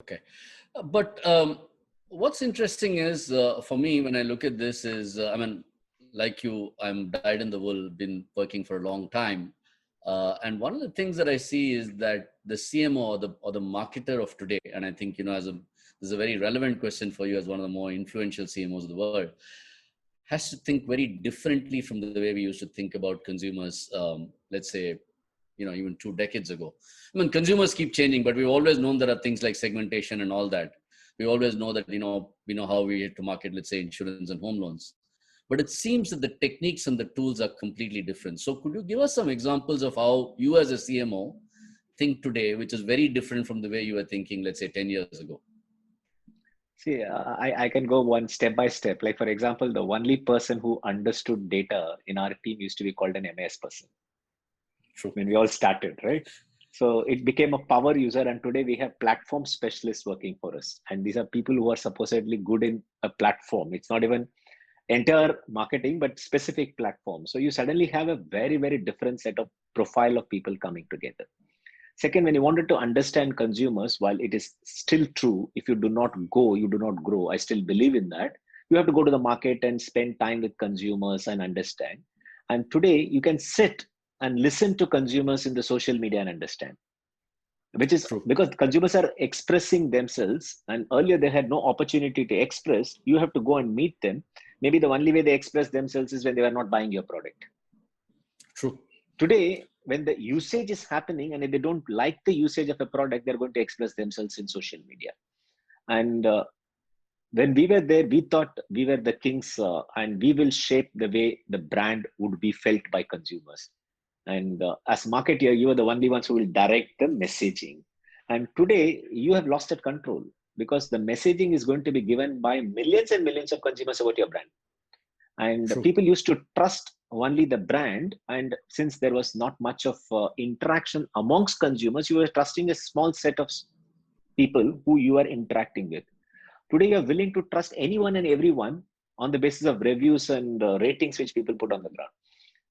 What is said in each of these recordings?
Okay. But what's interesting is for me, when I look at this is, I mean, like you, I'm dyed in the wool, been working for a long time. And one of the things that I see is that the CMO or the marketer of today, and I think, this is a very relevant question for you as one of the more influential CMOs of the world, has to think very differently from the way we used to think about consumers, let's say, even 2 decades ago. I mean, consumers keep changing, but we've always known there are things like segmentation and all that. We always know that, we know how we hit to market, let's say, insurance and home loans. But it seems that the techniques and the tools are completely different. So could you give us some examples of how you as a CMO think today, which is very different from the way you were thinking, let's say, 10 years ago? See, I can go one step by step. Like, for example, the only person who understood data in our team used to be called an MAS person. True. When we all started, right? So it became a power user, and today we have platform specialists working for us. And these are people who are supposedly good in a platform. It's not even entire marketing, but specific platform. So you suddenly have a very, very different set of profile of people coming together. Second, when you wanted to understand consumers, while it is still true, if you do not go, you do not grow. I still believe in that. You have to go to the market and spend time with consumers and understand. And today you can sit and listen to consumers in the social media and understand, which is True. because consumers are expressing themselves, and earlier they had no opportunity to express. You have to go and meet them. Maybe the only way they express themselves is when they were not buying your product. True. Today, when the usage is happening, and if they don't like the usage of a product, they're going to express themselves in social media. And when we were there, we thought we were the kings, and we will shape the way the brand would be felt by consumers. And as marketer, you are the only ones who will direct the messaging. And today, you have lost that control, because the messaging is going to be given by millions and millions of consumers about your brand. And True. people used to trust only the brand. And since there was not much of interaction amongst consumers, you were trusting a small set of people who you are interacting with. Today, you're willing to trust anyone and everyone on the basis of reviews and ratings which people put on the ground.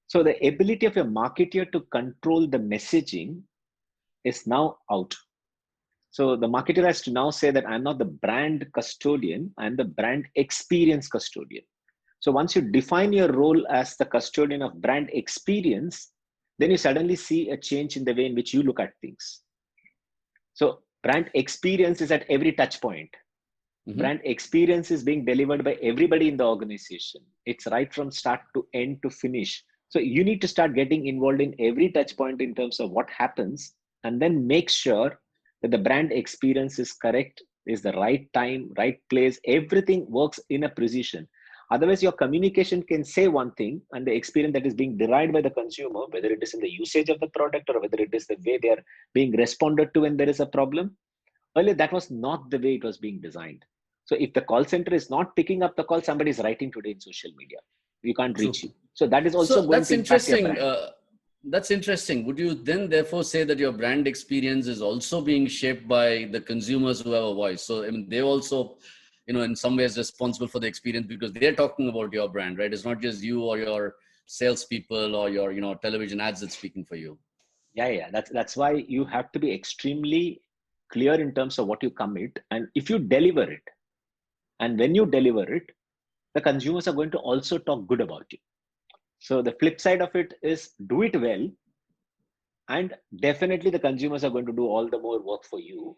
So the ability of a marketer to control the messaging is now out. So the marketer has to now say that I'm not the brand custodian, I'm the brand experience custodian. So once you define your role as the custodian of brand experience, then you suddenly see a change in the way in which you look at things. So brand experience is at every touch point. Mm-hmm. Brand experience is being delivered by everybody in the organization. It's right from start to end to finish. So you need to start getting involved in every touch point in terms of what happens, and then make sure that the brand experience is correct, is the right time, right place. Everything works in a precision. Otherwise, your communication can say one thing, and the experience that is being derived by the consumer, whether it is in the usage of the product or whether it is the way they are being responded to when there is a problem, earlier that was not the way it was being designed. So if the call center is not picking up the call, somebody is writing today in social media. You can't reach you. So that is also going to impact your brand. That's interesting. Would you then therefore say that your brand experience is also being shaped by the consumers who have a voice? So, I mean, they also, in some ways responsible for the experience because they're talking about your brand, right? It's not just you or your salespeople or your, television ads that's speaking for you. Yeah. That's why you have to be extremely clear in terms of what you commit. And if you deliver it, and when you deliver it, the consumers are going to also talk good about you. So the flip side of it is do it well, and definitely the consumers are going to do all the more work for you.